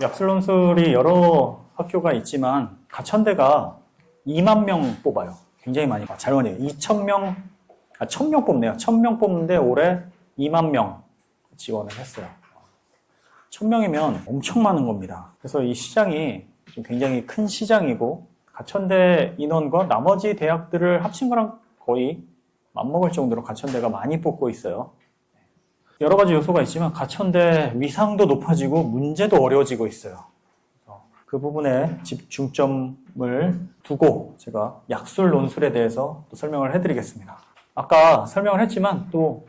약술논술이 여러 학교가 있지만 가천대가 2만 명 뽑아요. 굉장히 많이 봐. 잘못해요. 1000명 뽑네요. 1000명 뽑는데 올해 2만 명 지원을 했어요. 1000명이면 엄청 많은 겁니다. 그래서 이 시장이 좀 굉장히 큰 시장이고 가천대 인원과 나머지 대학들을 합친 거랑 거의 맞먹을 정도로 가천대가 많이 뽑고 있어요. 여러 가지 요소가 있지만 가천대 위상도 높아지고 문제도 어려워지고 있어요. 그 부분에 집중점을 두고 제가 약술 논술에 대해서 또 설명을 해드리겠습니다. 아까 설명을 했지만 또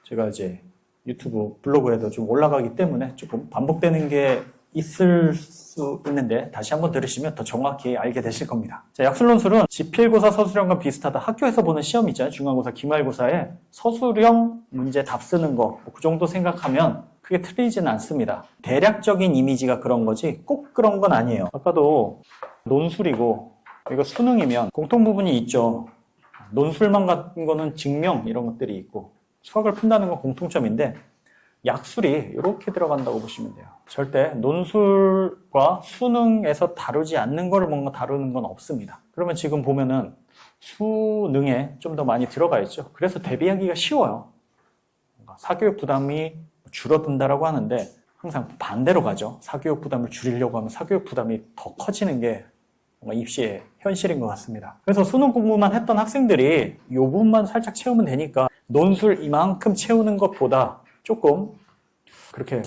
제가 이제 유튜브 블로그에도 좀 올라가기 때문에 조금 반복되는 게 있을 수 있는데 다시 한번 들으시면 더 정확히 알게 되실 겁니다. 자, 약술논술은 지필고사 서술형과 비슷하다. 학교에서 보는 시험 있잖아요. 중간고사, 기말고사에 서술형 문제 답 쓰는 거 그 정도 생각하면 크게 틀리지는 않습니다. 대략적인 이미지가 그런 거지 꼭 그런 건 아니에요. 아까도 논술이고 이거 수능이면 공통 부분이 있죠. 논술만 같은 거는 증명 이런 것들이 있고 수학을 푼다는 건 공통점인데 약술이 이렇게 들어간다고 보시면 돼요. 절대 논술과 수능에서 다루지 않는 걸 뭔가 다루는 건 없습니다. 그러면 지금 보면은 수능에 좀 더 많이 들어가 있죠. 그래서 대비하기가 쉬워요. 사교육 부담이 줄어든다라고 하는데 항상 반대로 가죠. 사교육 부담을 줄이려고 하면 사교육 부담이 더 커지는 게 뭔가 입시의 현실인 것 같습니다. 그래서 수능 공부만 했던 학생들이 이 부분만 살짝 채우면 되니까 논술 이만큼 채우는 것보다 조금 그렇게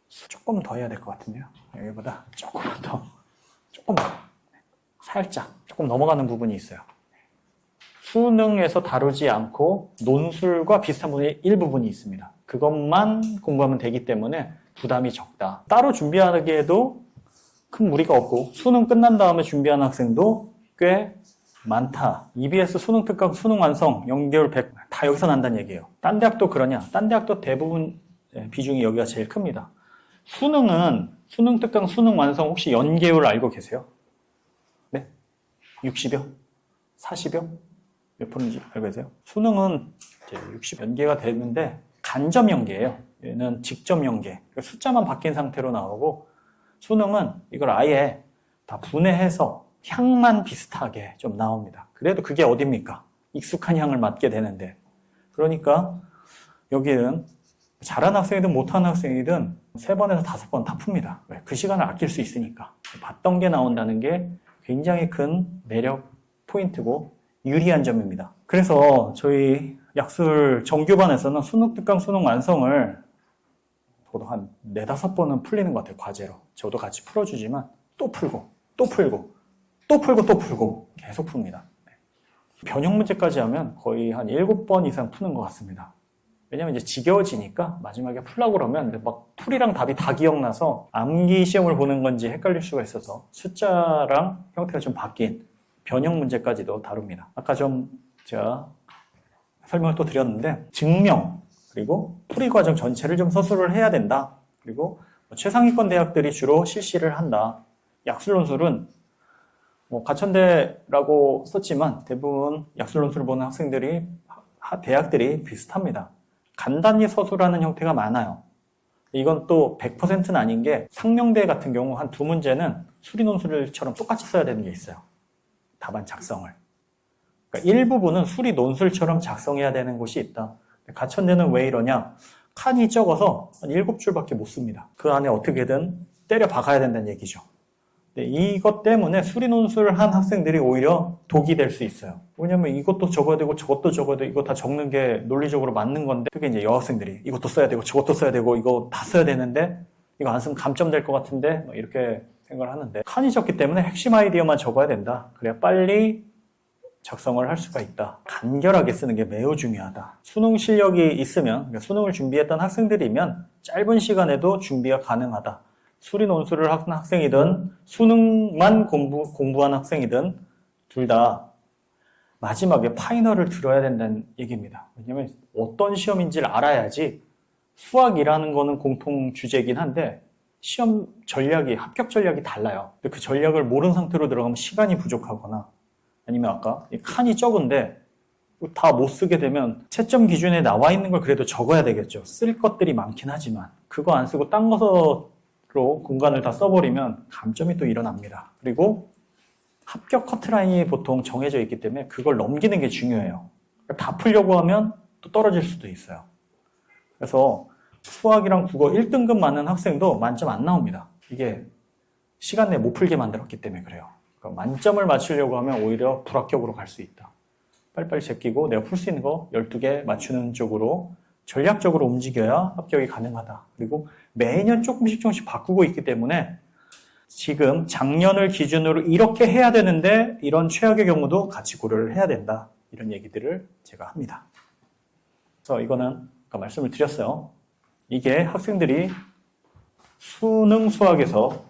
조금 더 해야 될 것 같은데요. 여기보다 조금 살짝 조금 넘어가는 부분이 있어요. 수능에서 다루지 않고 논술과 비슷한 부분이 일부분이 있습니다. 그것만 공부하면 되기 때문에 부담이 적다. 따로 준비하기에도 큰 무리가 없고 수능 끝난 다음에 준비하는 학생도 꽤 많다. EBS 수능 특강, 수능 완성, 연계율 100 다 여기서 난다는 얘기예요. 딴 대학도 그러냐? 딴 대학도 대부분 비중이 여기가 제일 큽니다. 수능은 수능 특강, 수능 완성 혹시 연계율 알고 계세요? 네? 60여? 40여? 몇 프로인지 알고 계세요? 수능은 이제 60 연계가 되는데 간접 연계예요. 얘는 직접 연계. 그러니까 숫자만 바뀐 상태로 나오고 수능은 이걸 아예 다 분해해서 향만 비슷하게 좀 나옵니다. 그래도 그게 어딥니까? 익숙한 향을 맡게 되는데. 그러니까 여기는 잘하는 학생이든 못하는 학생이든 3번에서 5번 다 풉니다. 왜? 그 시간을 아낄 수 있으니까. 봤던 게 나온다는 게 굉장히 큰 매력 포인트고 유리한 점입니다. 그래서 저희 약술 정규반에서는 수능 특강, 수능 완성을 저도 한 4-5번은 풀리는 것 같아요. 과제로. 저도 같이 풀어주지만 또 풀고 또 풀고 또 풀고 또 풀고 계속 풉니다. 변형 문제까지 하면 거의 한 7번 이상 푸는 것 같습니다. 왜냐면 이제 지겨워지니까 마지막에 풀려고 그러면 막 풀이랑 답이 다 기억나서 암기 시험을 보는 건지 헷갈릴 수가 있어서 숫자랑 형태가 좀 바뀐 변형 문제까지도 다룹니다. 아까 좀 제가 설명을 또 드렸는데 증명 그리고 풀이 과정 전체를 좀 서술을 해야 된다. 그리고 최상위권 대학들이 주로 실시를 한다. 약술논술은 가천대라고 썼지만 대부분 약술논술을 보는 학생들이 대학들이 비슷합니다. 간단히 서술하는 형태가 많아요. 이건 또 100%는 아닌 게 상명대 같은 경우 한 2문제는 수리논술처럼 똑같이 써야 되는 게 있어요. 답안 작성을. 그러니까 일부분은 수리논술처럼 작성해야 되는 곳이 있다. 가천대는 왜 이러냐? 칸이 적어서 한 7줄밖에 못 씁니다. 그 안에 어떻게든 때려 박아야 된다는 얘기죠. 이것 때문에 수리논술 한 학생들이 오히려 독이 될 수 있어요. 왜냐면 이것도 적어야 되고 저것도 적어야 되고 이거 다 적는 게 논리적으로 맞는 건데 그게 이제 여학생들이 이것도 써야 되고 저것도 써야 되고 이거 다 써야 되는데 이거 안 쓰면 감점 될 것 같은데 이렇게 생각을 하는데 칸이 적기 때문에 핵심 아이디어만 적어야 된다. 그래야 빨리 작성을 할 수가 있다. 간결하게 쓰는 게 매우 중요하다. 수능 실력이 있으면 그러니까 수능을 준비했던 학생들이면 짧은 시간에도 준비가 가능하다. 수리논술을 하는 학생이든 수능만 공부한 학생이든 둘 다 마지막에 파이널을 들어야 된다는 얘기입니다. 왜냐하면 어떤 시험인지를 알아야지 수학이라는 거는 공통 주제이긴 한데 시험 전략이 합격 전략이 달라요. 근데 그 전략을 모르는 상태로 들어가면 시간이 부족하거나 아니면 아까 이 칸이 적은데 다 못 쓰게 되면 채점 기준에 나와 있는 걸 그래도 적어야 되겠죠. 쓸 것들이 많긴 하지만 그거 안 쓰고 딴 거 공간을 다 써버리면 감점이 또 일어납니다. 그리고 합격 커트라인이 보통 정해져 있기 때문에 그걸 넘기는 게 중요해요. 다 풀려고 하면 또 떨어질 수도 있어요. 그래서 수학이랑 국어 1등급 많은 학생도 만점 안 나옵니다. 이게 시간 내에 못 풀게 만들었기 때문에 그래요. 그러니까 만점을 맞추려고 하면 오히려 불합격으로 갈 수 있다. 빨리빨리 제끼고 내가 풀 수 있는 거 12개 맞추는 쪽으로 전략적으로 움직여야 합격이 가능하다. 그리고 매년 조금씩 바꾸고 있기 때문에 지금 작년을 기준으로 이렇게 해야 되는데 이런 최악의 경우도 같이 고려를 해야 된다. 이런 얘기들을 제가 합니다. 그래서 이거는 아까 말씀을 드렸어요. 이게 학생들이 수능 수학에서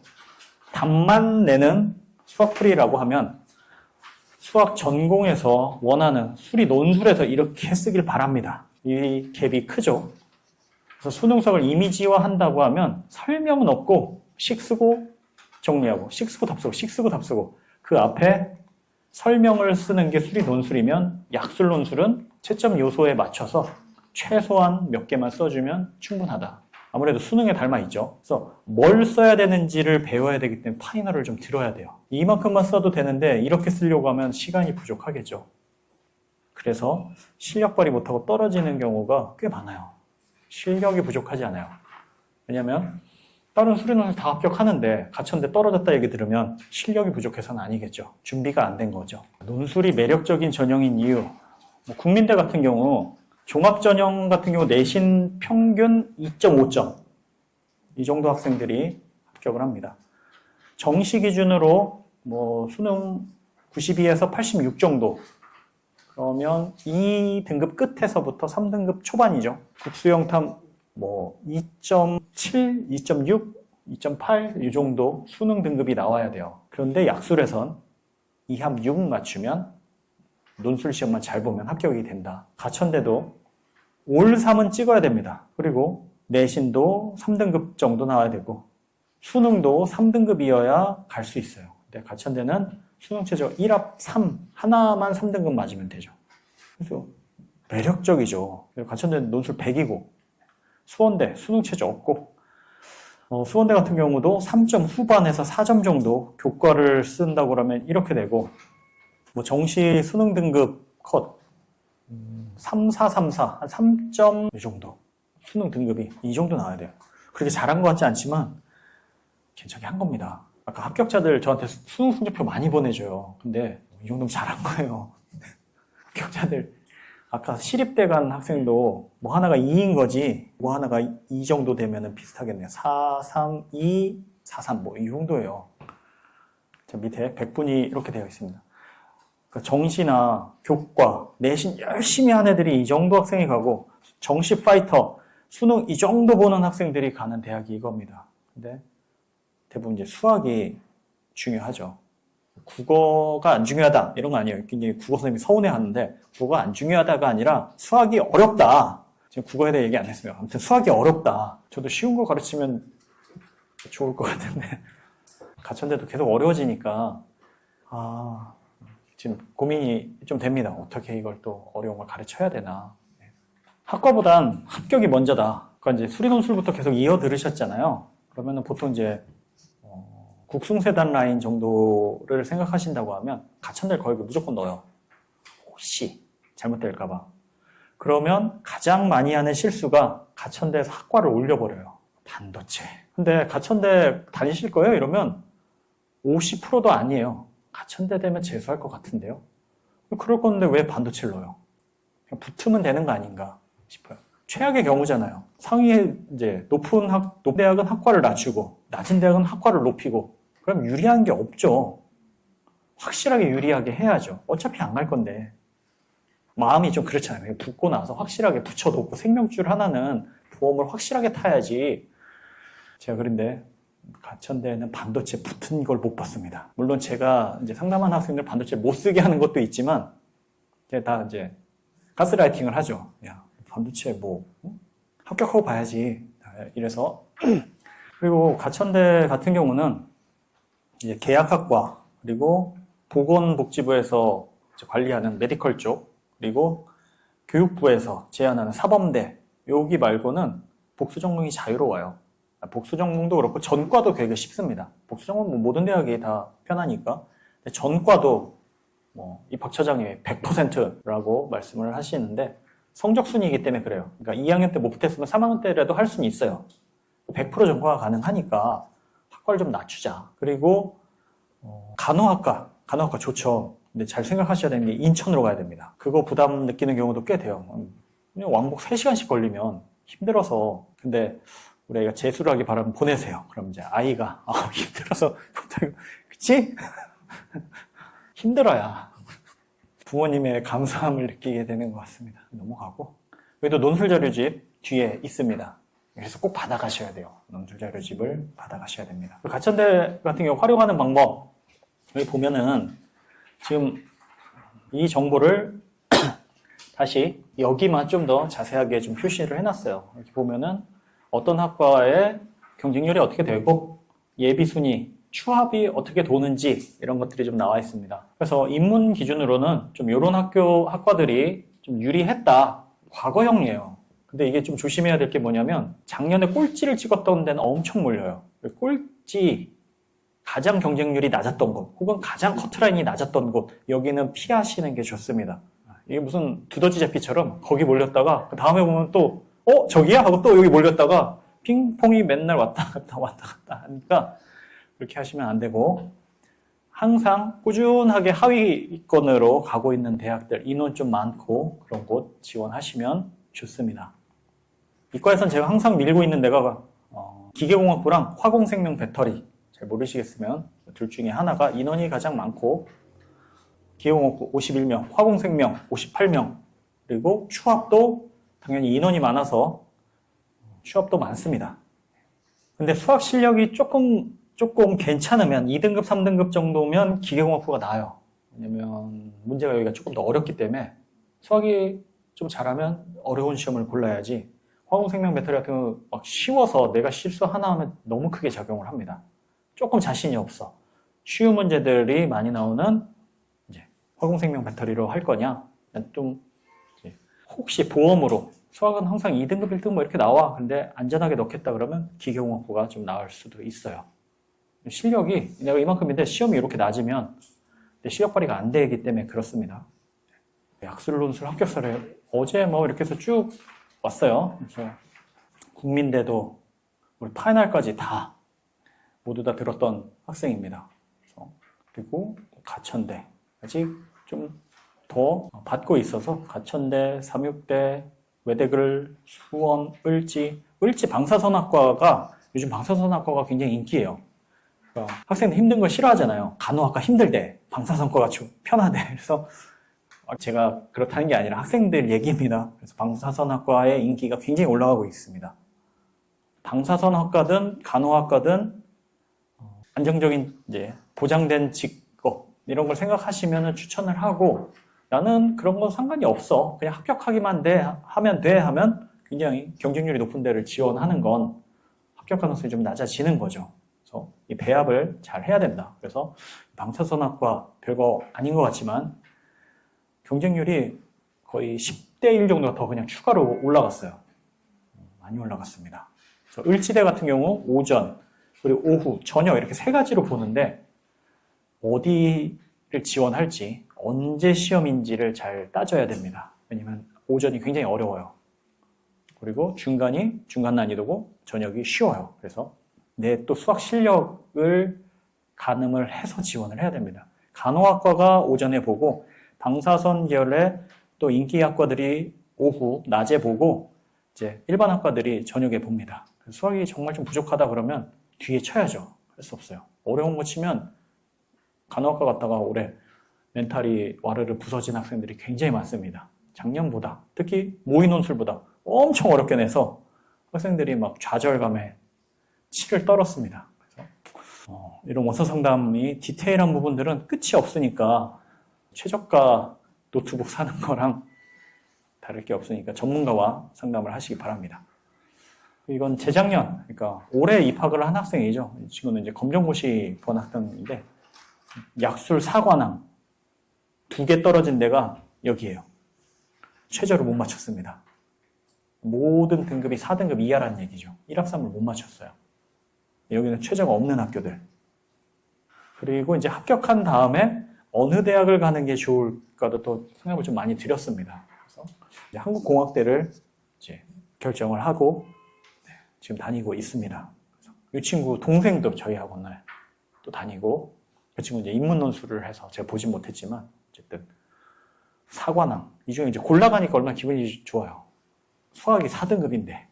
답만 내는 수학풀이라고 하면 수학 전공에서 원하는 수리 논술에서 이렇게 쓰길 바랍니다. 이 갭이 크죠. 그래서 수능 수학을 이미지화 한다고 하면 설명은 없고 식 쓰고 정리하고 식 쓰고 답 쓰고 식 쓰고 답 쓰고 그 앞에 설명을 쓰는 게 수리 논술이면 약술 논술은 채점 요소에 맞춰서 최소한 몇 개만 써주면 충분하다. 아무래도 수능에 닮아있죠. 그래서 뭘 써야 되는지를 배워야 되기 때문에 파이널을 좀 들어야 돼요. 이만큼만 써도 되는데 이렇게 쓰려고 하면 시간이 부족하겠죠. 그래서 실력 발휘 못하고 떨어지는 경우가 꽤 많아요. 실력이 부족하지 않아요. 왜냐하면 다른 수리논술 다 합격하는데 가천대 떨어졌다 얘기 들으면 실력이 부족해서는 아니겠죠. 준비가 안 된 거죠. 논술이 매력적인 전형인 이유. 국민대 같은 경우 종합전형 같은 경우 내신 평균 2.5점 이 정도 학생들이 합격을 합니다. 정시 기준으로 수능 92에서 86 정도 그러면 2등급 끝에서부터 3등급 초반이죠. 국수영탐 2.7, 2.6, 2.8 이 정도 수능 등급이 나와야 돼요. 그런데 약술에선 2합 6 맞추면 논술 시험만 잘 보면 합격이 된다. 가천대도 올 3은 찍어야 됩니다. 그리고 내신도 3등급 정도 나와야 되고 수능도 3등급이어야 갈 수 있어요. 근데 가천대는 수능 최저 1합 3 하나만 3등급 맞으면 되죠. 그래서 매력적이죠. 가천대는 논술 100이고 수원대 수능 최저 없고 수원대 같은 경우도 3점 후반에서 4점 정도 교과를 쓴다고 그러면 이렇게 되고 정시 수능 등급 컷 3, 4, 3, 4, 한 3점 이 정도 수능 등급이 이 정도 나와야 돼요. 그렇게 잘한 것 같지 않지만 괜찮게 한 겁니다. 아까 합격자들 저한테 수능 성적표 많이 보내줘요. 근데 이 정도면 잘한 거예요. 합격자들 아까 시립대 간 학생도 하나가 2인 거지 하나가 2 정도 되면 비슷하겠네요. 4, 3, 2, 4, 3 이 정도예요. 자, 밑에 백분위 이렇게 되어 있습니다. 정시나 교과, 내신 열심히 한 애들이 이 정도 학생이 가고 정시 파이터, 수능 이 정도 보는 학생들이 가는 대학이 이겁니다. 근데 대부분 이제 수학이 중요하죠. 국어가 안 중요하다 이런 거 아니에요. 굉장히 국어 선생님이 서운해하는데 국어가 안 중요하다가 아니라 수학이 어렵다. 지금 국어에 대해 얘기 안 했어요. 아무튼 수학이 어렵다. 저도 쉬운 거 가르치면 좋을 것 같은데 가천대도 계속 어려워지니까 지금 고민이 좀 됩니다. 어떻게 이걸 또 어려운 걸 가르쳐야 되나. 학과보단 합격이 먼저다. 그러니까 이제 수리논술부터 계속 이어 들으셨잖아요. 그러면은 보통 이제 국숭세단 라인 정도를 생각하신다고 하면 가천대를 거의 무조건 넣어요. 혹시 잘못될까봐. 그러면 가장 많이 하는 실수가 가천대에서 학과를 올려버려요. 반도체. 근데 가천대 다니실 거예요? 이러면 50%도 아니에요. 가천대 되면 재수할 것 같은데요. 그럴 건데 왜 반도체를 넣어요? 그냥 붙으면 되는 거 아닌가 싶어요. 최악의 경우잖아요. 상위에 이제 높은 대학은 학과를 낮추고 낮은 대학은 학과를 높이고 그럼 유리한 게 없죠. 확실하게 유리하게 해야죠. 어차피 안 갈 건데. 마음이 좀 그렇잖아요. 붙고 나서 확실하게 붙여놓고 생명줄 하나는 보험을 확실하게 타야지. 제가 그런데 가천대에는 반도체 붙은 걸 못 봤습니다. 물론 제가 이제 상담하는 학생들 반도체 못 쓰게 하는 것도 있지만 다 이제 가스라이팅을 하죠. 야, 반도체 합격하고 봐야지. 이래서 그리고 가천대 같은 경우는 이제 계약학과 그리고 보건복지부에서 관리하는 메디컬 쪽 그리고 교육부에서 제안하는 사범대 여기 말고는 복수 전공이 자유로워요. 복수 전공도 그렇고 전과도 되게 쉽습니다. 복수 전공 뭐 모든 대학이 다 편하니까. 근데 전과도 뭐 입학 처장님이 100%라고 말씀을 하시는데 성적 순이기 때문에 그래요. 그러니까 2학년 때 못 붙었으면 3학년 때라도 할 수는 있어요. 100% 전과가 가능하니까 학과를 좀 낮추자. 그리고 간호학과 좋죠. 근데 잘 생각하셔야 되는 게 인천으로 가야 됩니다. 그거 부담 느끼는 경우도 꽤 돼요. 그냥 왕복 3시간씩 걸리면 힘들어서. 근데 우리 애가 재수를 하기 바라면 보내세요. 그럼 이제 아이가 힘들어서 못하고 그치? 힘들어야 부모님의 감사함을 느끼게 되는 것 같습니다. 넘어가고 여기도 논술 자료집 뒤에 있습니다. 그래서 꼭 받아가셔야 돼요. 논술 자료집을 받아가셔야 됩니다. 가천대 같은 경우 활용하는 방법 여기 보면은 지금 이 정보를 다시 여기만 좀 더 자세하게 좀 표시를 해놨어요. 이렇게 보면은 어떤 학과의 경쟁률이 어떻게 되고 예비순위, 추합이 어떻게 도는지 이런 것들이 좀 나와 있습니다. 그래서 입문 기준으로는 좀 이런 학과들이 좀 유리했다. 과거형이에요. 근데 이게 좀 조심해야 될 게 뭐냐면 작년에 꼴찌를 찍었던 데는 엄청 몰려요. 꼴찌, 가장 경쟁률이 낮았던 곳 혹은 가장 커트라인이 낮았던 곳 여기는 피하시는 게 좋습니다. 이게 무슨 두더지 잡기처럼 거기 몰렸다가 그 다음에 보면 또 저기야? 하고 또 여기 몰렸다가 핑퐁이 맨날 왔다 갔다 하니까 그렇게 하시면 안 되고 항상 꾸준하게 하위권으로 가고 있는 대학들 인원 좀 많고 그런 곳 지원하시면 좋습니다. 이과에선 제가 항상 밀고 있는 데가 기계공학부랑 화공생명 배터리 잘 모르시겠으면 둘 중에 하나가 인원이 가장 많고 기계공학부 51명, 화공생명 58명 그리고 추합도 당연히 인원이 많아서 추합도 많습니다. 근데 수학 실력이 조금 괜찮으면 2등급, 3등급 정도면 기계공학부가 나아요. 왜냐면 문제가 여기가 조금 더 어렵기 때문에 수학이 좀 잘하면 어려운 시험을 골라야지 화공생명 배터리 같은 경우 막 쉬워서 내가 실수 하나 하면 너무 크게 작용을 합니다. 조금 자신이 없어. 쉬운 문제들이 많이 나오는 이제 화공생명 배터리로 할 거냐? 좀 혹시 보험으로 수학은 항상 2등급, 1등급 뭐 이렇게 나와. 근데 안전하게 넣겠다 그러면 기계공학부가 좀 나을 수도 있어요. 실력이 내가 이만큼인데 시험이 이렇게 낮으면 내 실력 발휘가 안 되기 때문에 그렇습니다. 약술, 논술, 합격사를 어제 뭐 이렇게 해서 쭉 왔어요. 그래서 국민대도 우리 파이널까지 다 모두 다 들었던 학생입니다. 그리고 가천대 아직 좀 더 받고 있어서 가천대, 삼육대, 외대글, 수원, 을지 방사선학과가 요즘 방사선학과가 굉장히 인기예요. 그러니까 학생들 힘든 거 싫어하잖아요. 간호학과 힘들대. 방사선과가 좀 편하대. 그래서 제가 그렇다는 게 아니라 학생들 얘기입니다. 그래서 방사선학과의 인기가 굉장히 올라가고 있습니다. 방사선학과든 간호학과든 안정적인 이제 보장된 직업 이런 걸 생각하시면 추천을 하고 나는 그런 건 상관이 없어. 그냥 합격하기만 하면 돼 하면 굉장히 경쟁률이 높은 데를 지원하는 건 합격 가능성이 좀 낮아지는 거죠. 그래서 이 배합을 잘 해야 된다. 그래서 방사선학과 별거 아닌 것 같지만 경쟁률이 거의 10대 1 정도가 더 그냥 추가로 올라갔어요. 많이 올라갔습니다. 그래서 을지대 같은 경우 오전 그리고 오후, 저녁 이렇게 세 가지로 보는데 어디를 지원할지 언제 시험인지를 잘 따져야 됩니다. 왜냐면 오전이 굉장히 어려워요. 그리고 중간 난이도고 저녁이 쉬워요. 그래서 내 또 수학 실력을 가늠을 해서 지원을 해야 됩니다. 간호학과가 오전에 보고 방사선 계열의 또 인기 학과들이 오후, 낮에 보고 이제 일반 학과들이 저녁에 봅니다. 수학이 정말 좀 부족하다 그러면 뒤에 쳐야죠. 할 수 없어요. 어려운 거 치면 간호학과 갔다가 올해 멘탈이 와르르 부서진 학생들이 굉장히 많습니다. 작년보다 특히 모의논술보다 엄청 어렵게 내서 학생들이 막 좌절감에 치를 떨었습니다. 그래서 이런 원서 상담이 디테일한 부분들은 끝이 없으니까 최저가 노트북 사는 거랑 다를 게 없으니까 전문가와 상담을 하시기 바랍니다. 이건 재작년, 그러니까 올해 입학을 한 학생이죠. 이 친구는 이제 검정고시 본 학생인데 약술 4관왕 2개 떨어진 데가 여기예요. 최저를 못 맞췄습니다. 모든 등급이 4등급 이하라는 얘기죠. 1학점을 못 맞췄어요. 여기는 최저가 없는 학교들. 그리고 이제 합격한 다음에 어느 대학을 가는 게 좋을까도 또 생각을 좀 많이 드렸습니다. 그래서 이제 한국공학대를 이제 결정을 하고 지금 다니고 있습니다. 이 친구 동생도 저희 학원을 또 다니고, 그 친구 이제 인문논술을 해서 제가 보진 못했지만 어쨌든 사관왕, 이 중에 이제 골라가니까 얼마나 기분이 좋아요. 수학이 4등급인데.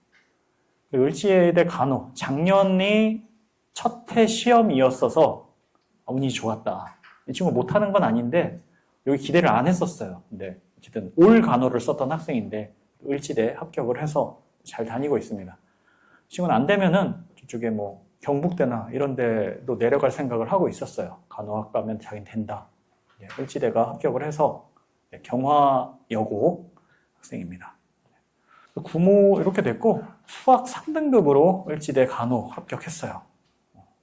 을지대 간호, 작년이 첫 해 시험이었어서 운이 좋았다. 이 친구 못하는 건 아닌데 여기 기대를 안 했었어요. 근데 어쨌든 올 간호를 썼던 학생인데 을지대 합격을 해서 잘 다니고 있습니다. 이 친구는 안 되면은 저쪽에 뭐 경북대나 이런 데도 내려갈 생각을 하고 있었어요. 간호학과면 자기는 된다. 을지대가 합격을 해서 경화여고 학생입니다. 구모 이렇게 됐고, 수학 3등급으로 을지대 간호 합격했어요.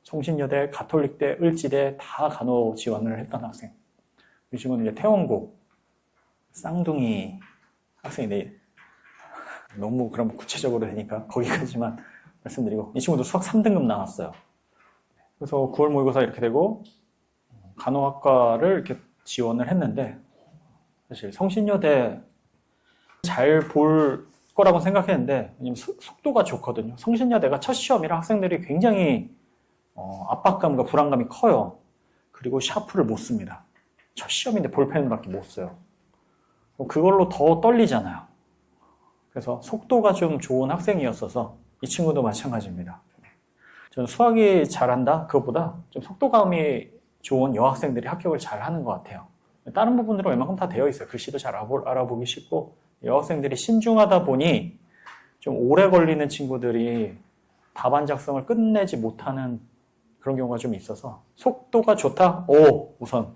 성신여대, 가톨릭대, 을지대 다 간호 지원을 했던 학생. 이 친구는 이제 태원고 쌍둥이 학생인데, 너무 그럼 구체적으로 되니까 거기까지만 말씀드리고, 이 친구도 수학 3등급 나왔어요. 그래서 9월 모의고사 이렇게 되고 간호학과를 이렇게 지원을 했는데, 사실 성신여대 잘 볼 거라고 생각했는데, 왜냐면 속도가 좋거든요. 성신여대가 첫 시험이라 학생들이 굉장히 압박감과 불안감이 커요. 그리고 샤프를 못 씁니다. 첫 시험인데 볼펜밖에 못 써요. 그걸로 더 떨리잖아요. 그래서 속도가 좀 좋은 학생이었어서 이 친구도 마찬가지입니다. 저는 수학이 잘한다 그것보다 좀 속도감이 좋은 여학생들이 합격을 잘하는 것 같아요. 다른 부분들은 웬만큼 다 되어 있어요. 글씨도 잘 알아보기 쉽고, 여학생들이 신중하다 보니 좀 오래 걸리는 친구들이 답안 작성을 끝내지 못하는 그런 경우가 좀 있어서, 속도가 좋다? 우선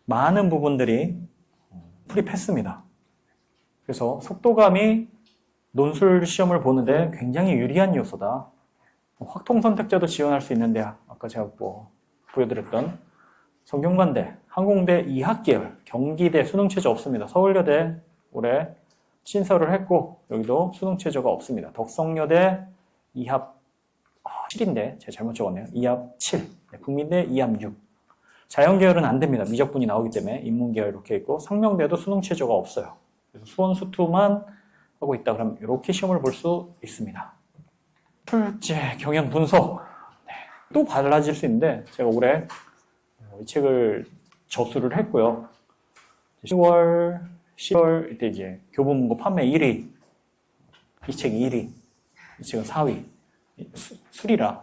많은 부분들이 풀이했습니다. 그래서 속도감이 논술 시험을 보는데 굉장히 유리한 요소다. 확통선택자도 지원할 수 있는데, 아까 제가 보여드렸던 성균관대, 항공대 2학계열, 경기대 수능체제 없습니다. 서울여대 올해 신설을 했고 여기도 수능체제가 없습니다. 덕성여대 2합 7인데 제가 잘못 적었네요. 2합 7, 국민대 2합 6. 자연계열은 안 됩니다. 미적분이 나오기 때문에. 인문계열 이렇게 있고, 상명대도 수능체제가 없어요. 그래서 수원수투만 하고 있다 그러면 이렇게 시험을 볼 수 있습니다. 출제, 경영 분석 또 달라질 수 있는데, 제가 올해 이 책을 저수를 했고요. 10월, 10월 이때 이제 교보문고 판매 1위, 이 책이 1위, 이 책은 4위.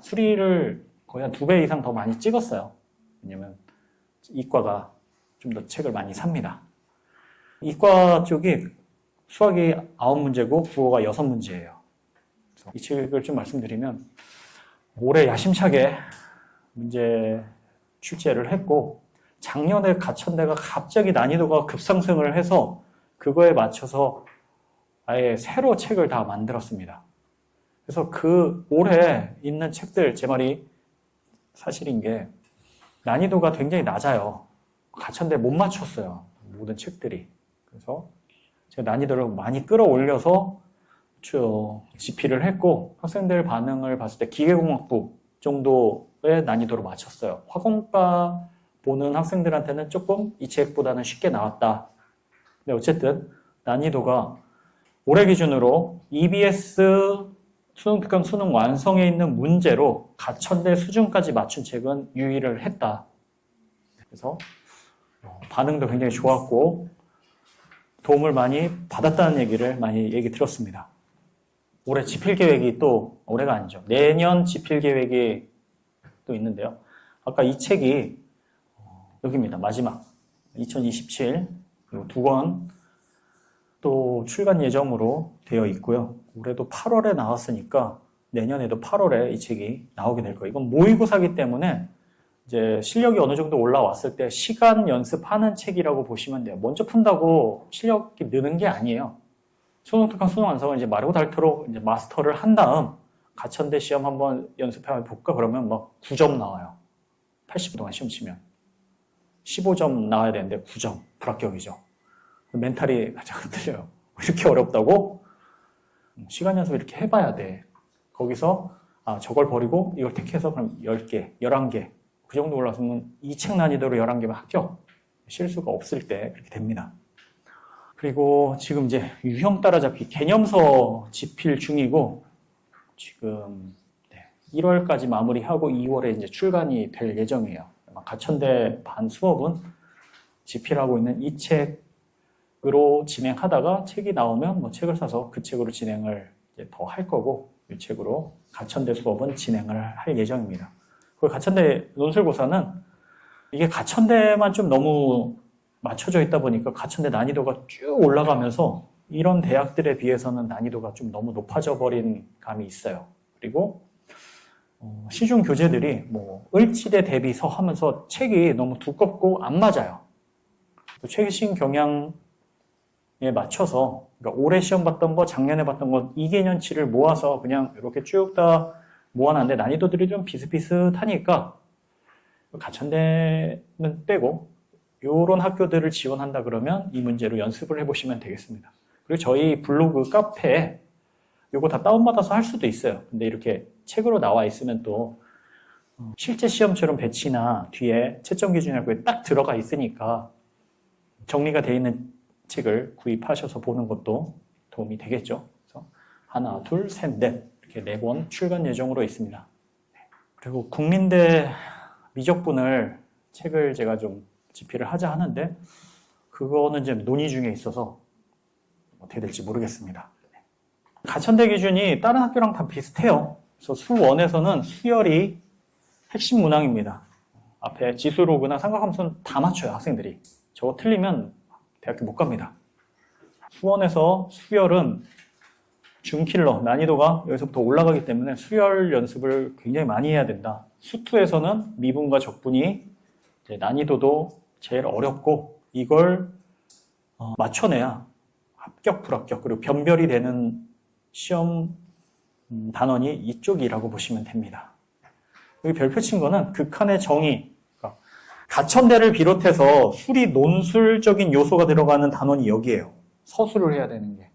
수리를 거의 한 2배 이상 더 많이 찍었어요. 왜냐면 이과가 좀 더 책을 많이 삽니다. 이과 쪽이 수학이 9문제고 국어가 6문제예요. 이 책을 좀 말씀드리면, 올해 야심차게 문제 출제를 했고, 작년에 가천대가 갑자기 난이도가 급상승을 해서 그거에 맞춰서 아예 새로 책을 다 만들었습니다. 그래서 그 올해 있는 책들, 제 말이 사실인 게 난이도가 굉장히 낮아요. 가천대 못 맞췄어요. 모든 책들이. 그래서 제가 난이도를 많이 끌어올려서 집필을 했고, 학생들 반응을 봤을 때 기계공학부 정도의 난이도로 맞췄어요. 화공과 보는 학생들한테는 조금 이 책보다는 쉽게 나왔다. 근데 어쨌든 난이도가 올해 기준으로 EBS 수능 수능 완성에 있는 문제로 가천대 수준까지 맞춘 책은 유의를 했다. 그래서 반응도 굉장히 좋았고 도움을 많이 받았다는 얘기를 많이 얘기 들었습니다. 올해 집필 계획이 또 올해가 아니죠. 내년 집필 계획이 또 있는데요. 아까 이 책이 여기입니다. 마지막 2027 그리고 2권 또 출간 예정으로 되어 있고요. 올해도 8월에 나왔으니까 내년에도 8월에 이 책이 나오게 될 거예요. 이건 모의고사기 때문에 이제 실력이 어느 정도 올라왔을 때 시간 연습하는 책이라고 보시면 돼요. 먼저 푼다고 실력이 느는 게 아니에요. 수능 특강 수능 완성을 이제 마르고 닳도록 이제 마스터를 한 다음 가천대 시험 한번 연습해 볼까 그러면 막 9점 나와요. 80분 동안 시험 치면 15점 나와야 되는데 9점 불합격이죠. 멘탈이 가장 흔들려요. 이렇게 어렵다고? 시간 연습 이렇게 해봐야 돼. 거기서 저걸 버리고 이걸 택해서 그럼 10개, 11개 그 정도 올라서면 이 책 난이도로 11개면 합격. 실수가 없을 때 그렇게 됩니다. 그리고 지금 이제 유형 따라잡기 개념서 집필 중이고 지금 1월까지 마무리하고 2월에 이제 출간이 될 예정이에요. 가천대 반 수업은 집필하고 있는 이 책으로 진행하다가 책이 나오면 뭐 책을 사서 그 책으로 진행을 더 할 거고 이 책으로 가천대 수업은 진행을 할 예정입니다. 그리고 가천대 논술고사는 이게 가천대만 좀 너무 맞춰져 있다 보니까 가천대 난이도가 쭉 올라가면서 이런 대학들에 비해서는 난이도가 좀 너무 높아져 버린 감이 있어요. 그리고 시중 교재들이 뭐 을지대 대비서 하면서 책이 너무 두껍고 안 맞아요. 최신 경향에 맞춰서 그러니까 올해 시험 봤던 거, 작년에 봤던 거 2개년치를 모아서 그냥 이렇게 쭉 다 모아놨는데 난이도들이 좀 비슷비슷하니까 가천대는 빼고 이런 학교들을 지원한다 그러면 이 문제로 연습을 해보시면 되겠습니다. 그리고 저희 블로그 카페에 이거 다 다운받아서 할 수도 있어요. 근데 이렇게 책으로 나와 있으면 또 실제 시험처럼 배치나 뒤에 채점 기준이나 그게 딱 들어가 있으니까 정리가 되어 있는 책을 구입하셔서 보는 것도 도움이 되겠죠. 그래서 하나, 둘, 셋, 넷 이렇게 4권 출간 예정으로 있습니다. 그리고 국민대 미적분을 책을 제가 좀 집필을 하자 하는데 그거는 이제 논의 중에 있어서 어떻게 될지 모르겠습니다. 가천대 기준이 다른 학교랑 다 비슷해요. 그래서 수1에서는 수열이 핵심 문항입니다. 앞에 지수로그나 삼각함수는 다 맞춰요, 학생들이. 저거 틀리면 대학교 못 갑니다. 수1에서 수열은 준킬러, 난이도가 여기서부터 올라가기 때문에 수열 연습을 굉장히 많이 해야 된다. 수2에서는 미분과 적분이 난이도도 제일 어렵고 이걸 맞춰내야 합격, 불합격, 그리고 변별이 되는 시험 단원이 이쪽이라고 보시면 됩니다. 여기 별표 친 거는 극한의 정의, 그러니까 가천대를 비롯해서 수리 논술적인 요소가 들어가는 단원이 여기에요. 서술을 해야 되는 게.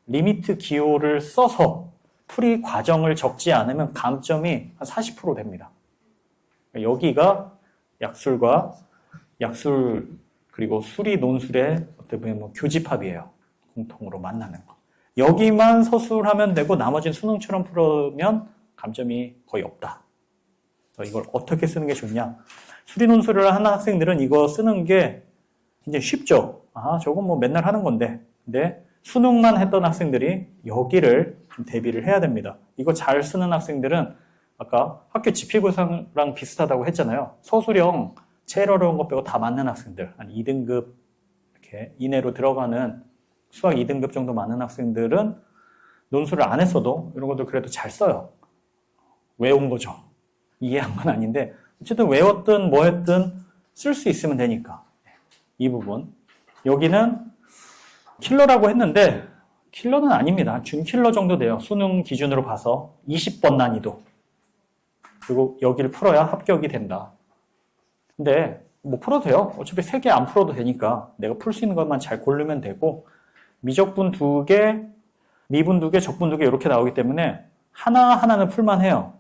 리미트 기호를 써서 풀이 과정을 적지 않으면 감점이 한 40% 됩니다. 여기가 약술과 약술 그리고 수리 논술의 어떻게 보면 뭐 교집합이에요. 공통으로 만나는 거. 여기만 서술하면 되고 나머지는 수능처럼 풀으면 감점이 거의 없다. 그래서 이걸 어떻게 쓰는 게 좋냐? 수리 논술을 하는 학생들은 이거 쓰는 게 굉장히 쉽죠. 저건 뭐 맨날 하는 건데. 근데 수능만 했던 학생들이 여기를 좀 대비를 해야 됩니다. 이거 잘 쓰는 학생들은 아까 학교 지필고사랑 비슷하다고 했잖아요. 서술형 제일 어려운 것 빼고 다 맞는 학생들, 한 2등급 이렇게 이내로 들어가는 수학 2등급 정도 많은 학생들은 논술을 안 했어도 이런 것들 그래도 잘 써요. 외운 거죠. 이해한 건 아닌데 어쨌든 외웠든 뭐 했든 쓸 수 있으면 되니까 이 부분. 여기는 킬러라고 했는데 킬러는 아닙니다. 준킬러 정도 돼요. 수능 기준으로 봐서 20번 난이도. 그리고 여기를 풀어야 합격이 된다. 근데 뭐 풀어도 돼요. 어차피 3개 안 풀어도 되니까 내가 풀 수 있는 것만 잘 고르면 되고 미적분 2개, 미분 2개, 적분 2개 이렇게 나오기 때문에 하나하나는 풀만 해요.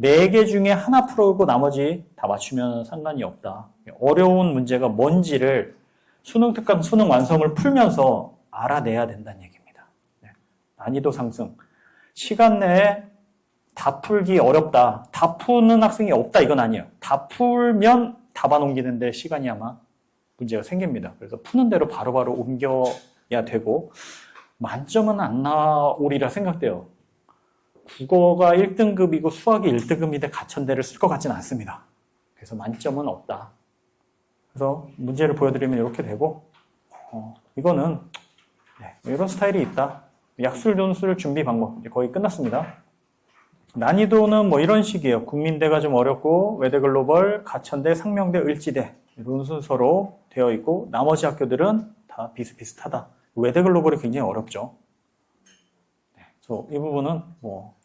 4개 중에 하나 풀고 나머지 다 맞추면 상관이 없다. 어려운 문제가 뭔지를 수능 특강, 수능 완성을 풀면서 알아내야 된다는 얘기입니다. 난이도 상승. 시간 내에 다 풀기 어렵다. 다 푸는 학생이 없다. 이건 아니에요. 다 풀면 답안 옮기는데 시간이 아마 문제가 생깁니다. 그래서 푸는 대로 바로바로 옮겨야 되고 만점은 안 나오리라 생각돼요. 국어가 1등급이고 수학이 1등급인데 가천대를 쓸 것 같지는 않습니다. 그래서 만점은 없다. 그래서 문제를 보여드리면 이렇게 되고 이거는 이런 스타일이 있다. 약술, 논술 준비 방법 이제 거의 끝났습니다. 난이도는 뭐 이런 식이에요. 국민대가 좀 어렵고 외대 글로벌, 가천대, 상명대, 을지대 이런 순서로 되어 있고 나머지 학교들은 다 비슷비슷하다. 외대 글로벌이 굉장히 어렵죠. 그래서 이 부분은 뭐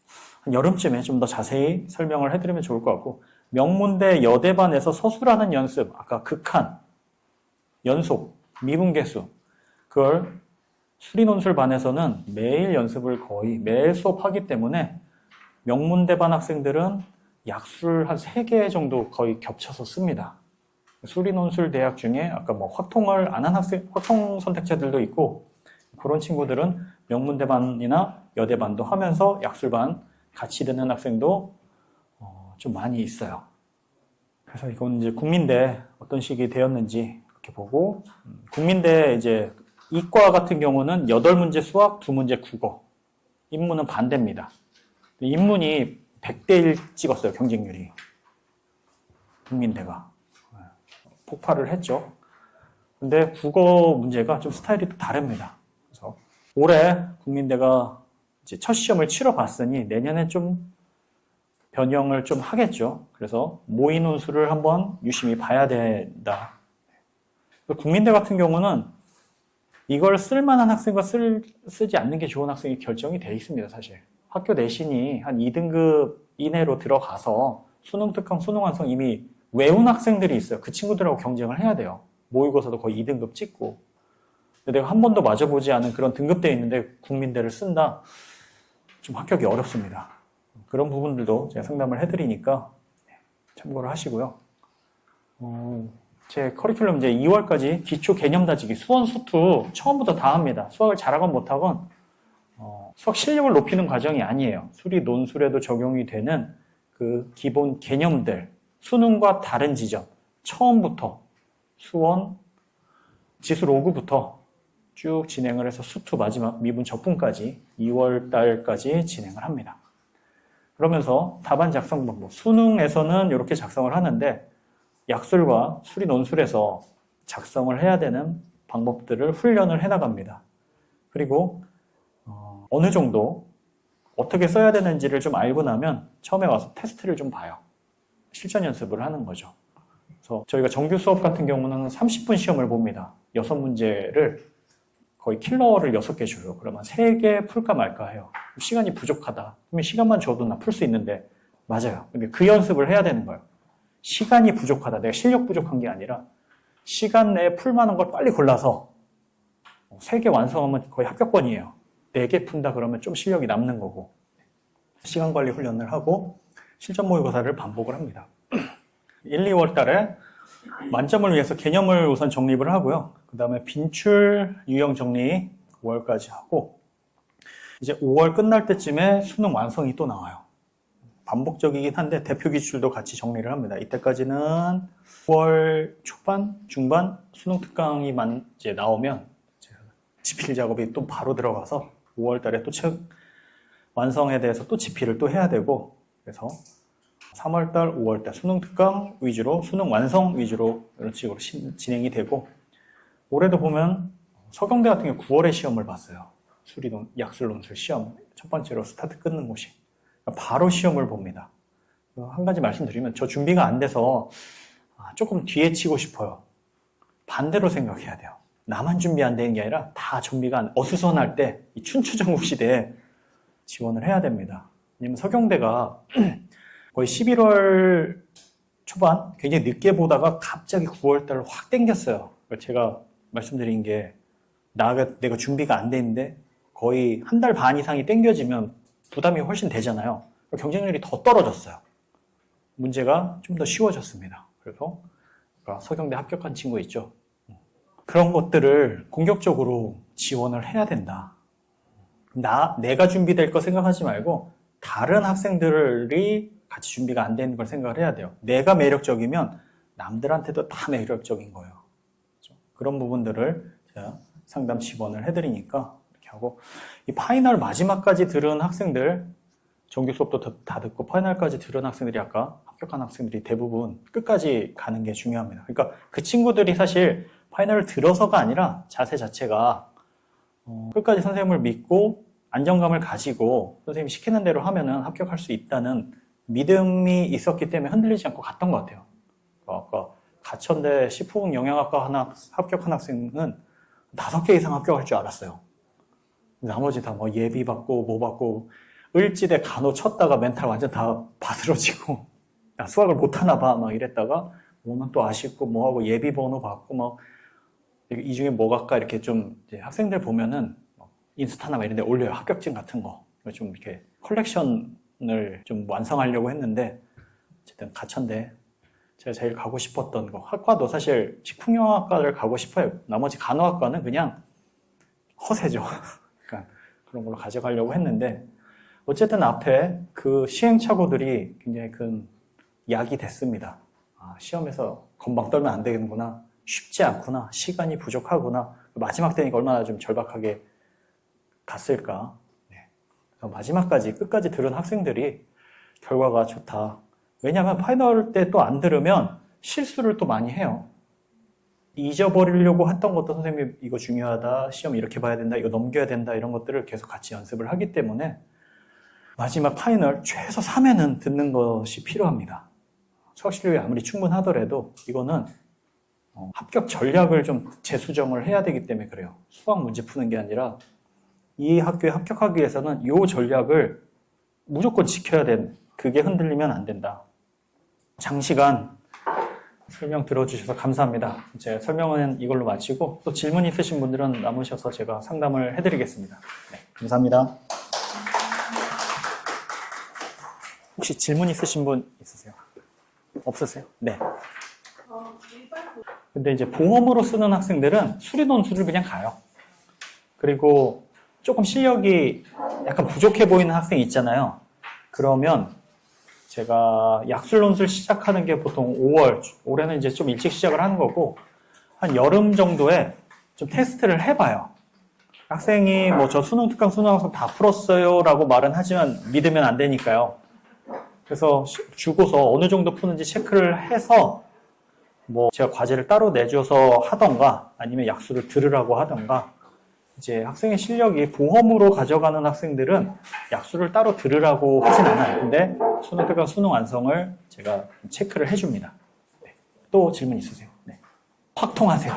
한 여름쯤에 좀 더 자세히 설명을 해드리면 좋을 것 같고 명문대 여대반에서 서술하는 연습, 아까 극한, 연속, 미분계수 그걸 수리논술반에서는 매일 연습을 거의 매일 수업하기 때문에 명문대반 학생들은 약술 한 3개 정도 거의 겹쳐서 씁니다. 수리논술 대학 중에 아까 뭐 확통을 안 한 학생, 확통 선택자들도 있고 그런 친구들은 명문대반이나 여대반도 하면서 약술반 같이 듣는 학생도 좀 많이 있어요. 그래서 이건 이제 국민대 어떤 식이 되었는지 이렇게 보고 국민대 이제 이과 같은 경우는 8문제 수학, 2문제 국어. 인문은 반대입니다. 인문이 100대 1 찍었어요, 경쟁률이. 국민대가. 폭발을 했죠. 근데 국어 문제가 좀 스타일이 또 다릅니다. 그래서 올해 국민대가 이제 첫 시험을 치러봤으니 내년에 좀 변형을 좀 하겠죠. 그래서 모의 논술을 한번 유심히 봐야 된다. 국민대 같은 경우는 이걸 쓸만한 학생과 쓰지 않는 게 좋은 학생이 결정이 돼 있습니다, 사실. 학교 내신이 한 2등급 이내로 들어가서 수능 특강, 수능 완성 이미 외운 학생들이 있어요. 그 친구들하고 경쟁을 해야 돼요. 모의고사도 거의 2등급 찍고. 근데 내가 한 번도 맞아보지 않은 그런 등급대에 있는데 국민대를 쓴다? 좀 합격이 어렵습니다. 그런 부분들도 제가 상담을 해드리니까 참고를 하시고요. 제 커리큘럼 이제 2월까지 기초 개념 다지기, 수원, 수투 처음부터 다 합니다. 수학을 잘하건 못하건 수학 실력을 높이는 과정이 아니에요. 수리 논술에도 적용이 되는 그 기본 개념들, 수능과 다른 지점, 처음부터 수원, 지수 로그부터 쭉 진행을 해서 수투 마지막 미분 적분까지 2월 달까지 진행을 합니다. 그러면서 답안 작성 방법, 수능에서는 이렇게 작성을 하는데 약술과 수리 논술에서 작성을 해야 되는 방법들을 훈련을 해나갑니다. 그리고 어느 정도 어떻게 써야 되는지를 좀 알고 나면 처음에 와서 테스트를 좀 봐요. 실전 연습을 하는 거죠. 그래서 저희가 정규 수업 같은 경우는 30분 시험을 봅니다. 6문제를 거의 킬러를 6개 줘요. 그러면 3개 풀까 말까 해요. 시간이 부족하다. 그러면 시간만 줘도 나 풀 수 있는데 맞아요. 근데 그 연습을 해야 되는 거예요. 시간이 부족하다. 내가 실력 부족한 게 아니라 시간 내에 풀만한 걸 빨리 골라서 3개 완성하면 거의 합격권이에요. 4개 푼다 그러면 좀 실력이 남는 거고 시간 관리 훈련을 하고 실전 모의고사를 반복을 합니다. 1, 2월 달에 만점을 위해서 개념을 우선 정립을 하고요. 그 다음에 빈출 유형 정리 5월까지 하고 이제 5월 끝날 때쯤에 수능 완성이 또 나와요. 반복적이긴 한데 대표 기출도 같이 정리를 합니다. 이때까지는 9월 초반, 중반 수능 특강이 이제 나오면 지필 작업이 또 바로 들어가서 5월 달에 또 책 완성에 대해서 또 지필을 또 해야 되고 그래서 3월 달, 5월 달 수능 특강 위주로 수능 완성 위주로 이런 식으로 진행이 되고 올해도 보면 서경대 같은 경우 9월에 시험을 봤어요. 약술 논술 시험 첫 번째로 스타트 끊는 곳이 바로 시험을 봅니다. 한 가지 말씀드리면 저 준비가 안 돼서 조금 뒤에 치고 싶어요. 반대로 생각해야 돼요. 나만 준비 안 되는 게 아니라 다 준비가 어수선할 때 이 춘추전국 시대에 지원을 해야 됩니다. 왜냐면 서경대가 거의 11월 초반 굉장히 늦게 보다가 갑자기 9월 달로 확 땡겼어요. 제가 말씀드린 게 내가 준비가 안 돼 있는데 거의 한 달 반 이상이 땡겨지면 부담이 훨씬 되잖아요. 경쟁률이 더 떨어졌어요. 문제가 좀 더 쉬워졌습니다. 그래서 서경대 합격한 친구 있죠. 그런 것들을 공격적으로 지원을 해야 된다. 내가 준비될 거 생각하지 말고 다른 학생들이 같이 준비가 안 되는 걸 생각을 해야 돼요. 내가 매력적이면 남들한테도 다 매력적인 거예요. 그런 부분들을 제가 상담 지원을 해드리니까 이렇게 하고 이 파이널 마지막까지 들은 학생들 정규 수업도 다 듣고 파이널까지 들은 학생들이 아까 합격한 학생들이 대부분 끝까지 가는 게 중요합니다. 그러니까 그 친구들이 사실 파이널을 들어서가 아니라 자세 자체가 끝까지 선생님을 믿고 안정감을 가지고 선생님이 시키는 대로 하면은 합격할 수 있다는 믿음이 있었기 때문에 흔들리지 않고 갔던 것 같아요. 아까 가천대 시풍 영양학과 하나 합격한 학생은 5개 이상 합격할 줄 알았어요. 나머지 다 뭐 예비 받고 뭐 받고 을지대 간호 쳤다가 멘탈 완전 다 바스러지고 야, 수학을 못하나 봐 막 이랬다가 오면 또 아쉽고 뭐하고 예비 번호 받고 막 이 중에 뭐 갈까 이렇게 좀 이제 학생들 보면은 인스타나 막 이런 데 올려요. 합격증 같은 거. 좀 이렇게 컬렉션 학원을 좀 완성하려고 했는데 어쨌든 가천대 제가 제일 가고 싶었던 거 학과도 사실 식품영양학과를 가고 싶어요. 나머지 간호학과는 그냥 허세죠. 그러니까 그런 걸로 가져가려고 했는데 어쨌든 앞에 그 시행착오들이 굉장히 큰 약이 됐습니다. 아, 시험에서 건방 떨면 안 되겠구나. 쉽지 않구나. 시간이 부족하구나. 마지막 때니까 얼마나 좀 절박하게 갔을까. 네. 마지막까지 끝까지 들은 학생들이 결과가 좋다. 왜냐하면 파이널 때 또 안 들으면 실수를 또 많이 해요. 잊어버리려고 했던 것도 선생님 이거 중요하다. 시험 이렇게 봐야 된다. 이거 넘겨야 된다. 이런 것들을 계속 같이 연습을 하기 때문에 마지막 파이널 최소 3회는 듣는 것이 필요합니다. 수학 실력이 아무리 충분하더라도 이거는 합격 전략을 좀 재수정을 해야 되기 때문에 그래요. 수학 문제 푸는 게 아니라 이 학교에 합격하기 위해서는 이 전략을 무조건 지켜야 된, 그게 흔들리면 안 된다. 장시간 설명 들어주셔서 감사합니다. 제 설명은 이걸로 마치고 또 질문 있으신 분들은 남으셔서 제가 상담을 해드리겠습니다. 네, 감사합니다. 혹시 질문 있으신 분 있으세요? 없으세요? 네. 근데 이제 보험으로 쓰는 학생들은 수리논술을 그냥 가요. 그리고 조금 실력이 약간 부족해 보이는 학생이 있잖아요. 그러면 제가 약술논술 시작하는 게 보통 5월, 올해는 이제 좀 일찍 시작을 하는 거고, 한 여름 정도에 좀 테스트를 해봐요. 학생이 뭐 저 수능 특강, 수능 항상 다 풀었어요 라고 말은 하지만 믿으면 안 되니까요. 그래서 주고서 어느 정도 푸는지 체크를 해서 뭐 제가 과제를 따로 내줘서 하던가 아니면 약수를 들으라고 하던가 이제 학생의 실력이 보험으로 가져가는 학생들은 약수를 따로 들으라고 하진 않아요. 근데 수능 특강 수능 완성을 제가 체크를 해줍니다. 네. 또 질문 있으세요? 네. 확통하세요.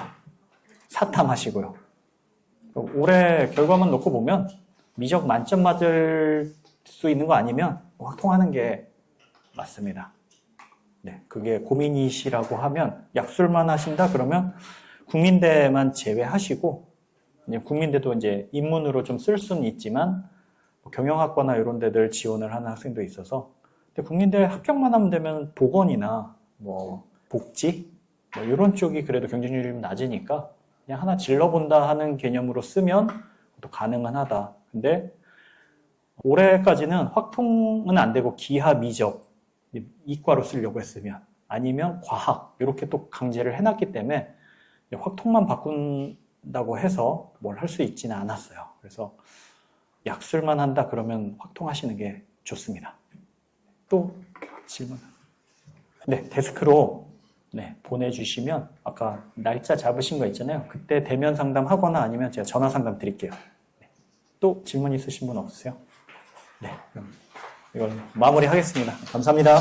사탐하시고요. 올해 결과만 놓고 보면 미적 만점 맞을 수 있는 거 아니면 확통하는 게 맞습니다. 네, 그게 고민이시라고 하면 약술만 하신다 그러면 국민대만 제외하시고 국민대도 이제 입문으로 좀 쓸 수는 있지만 경영학과나 이런 데들 지원을 하는 학생도 있어서 근데 국민대 합격만 하면 되면 보건이나 뭐 복지 뭐 이런 쪽이 그래도 경쟁률이 좀 낮으니까 그냥 하나 질러본다 하는 개념으로 쓰면 또 가능은 하다. 근데 올해까지는 확통은 안 되고 기하, 미적 이과로 쓰려고 했으면 아니면 과학 이렇게 또 강제를 해놨기 때문에 확통만 바꾼다고 해서 뭘 할 수 있지는 않았어요. 그래서 약술만 한다 그러면 확통하시는 게 좋습니다. 또 질문? 네, 데스크로 네, 보내주시면 아까 날짜 잡으신 거 있잖아요. 그때 대면 상담 하거나 아니면 제가 전화 상담 드릴게요. 네. 또 질문 있으신 분 없으세요? 네, 그럼 이걸 마무리하겠습니다. 감사합니다.